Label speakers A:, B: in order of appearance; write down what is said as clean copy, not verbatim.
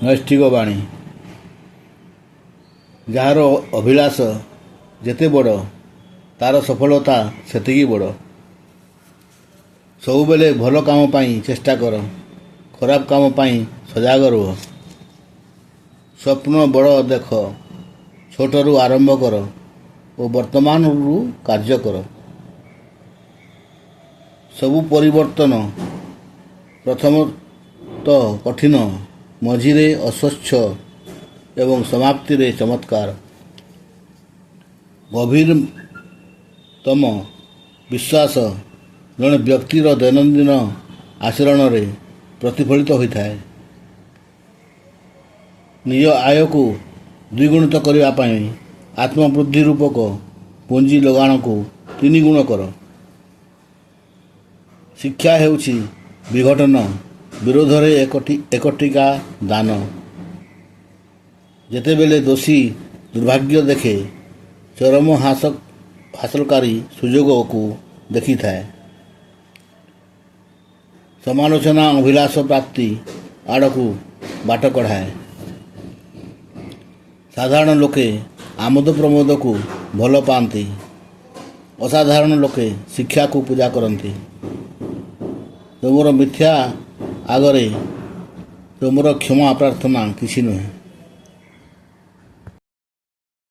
A: ନୈଷ୍ଠିକ ବାଣୀ। ଯାହାର ଅଭିଳାଷ ଯେତେ ବଡ଼ ତାର ସଫଳତା ସେତିକି ବଡ଼। ସବୁବେଳେ ଭଲ କାମ ପାଇଁ ଚେଷ୍ଟା କର, ଖରାପ କାମ ପାଇଁ ସଜାଗ ରୁହ। ସ୍ୱପ୍ନ ବଡ଼ ଦେଖ, ଛୋଟରୁ ଆରମ୍ଭ କର ଓ ବର୍ତ୍ତମାନରୁ କାର୍ଯ୍ୟ କର। ସବୁ ପରିବର୍ତ୍ତନ ପ୍ରଥମତଃ କଠିନ, ମଝିରେ ଅସ୍ୱଚ୍ଛ ଏବଂ ସମାପ୍ତିରେ ଚମତ୍କାର। ଗଭୀରତମ ବିଶ୍ୱାସ ଜଣେ ବ୍ୟକ୍ତିର ଦୈନନ୍ଦିନ ଆଚରଣରେ ପ୍ରତିଫଳିତ ହୋଇଥାଏ। ନିଜ ଆୟକୁ ଦ୍ୱିଗୁଣିତ କରିବା ପାଇଁ ଆତ୍ମବୃଦ୍ଧି ରୂପକ ପୁଞ୍ଜି ଲଗାଣକୁ 3 ଗୁଣ କର। ଶିକ୍ଷା ହେଉଛି ବିଘଟନ ବିରୋଧରେ ଏକ ଟିକା ଦାନ। ଯେତେବେଳେ ଦୋଷୀ ଦୁର୍ଭାଗ୍ୟ ଦେଖେ, ଚରମ ହାସଲକାରୀ ସୁଯୋଗକୁ ଦେଖିଥାଏ। ସମାଲୋଚନା ଅଭିଳାଷ ପ୍ରାପ୍ତି ଆଡ଼କୁ ବାଟ କଢ଼ାଏ। ସାଧାରଣ ଲୋକେ ଆମୋଦ ପ୍ରମୋଦକୁ ଭଲ ପାଆନ୍ତି, ଅସାଧାରଣ ଲୋକେ ଶିକ୍ଷାକୁ ପୂଜା କରନ୍ତି। ତୁମର ମିଥ୍ୟା ଆଗରେ ତୁମର କ୍ଷମା ପ୍ରାର୍ଥନା କିଛି ନୁହେଁ।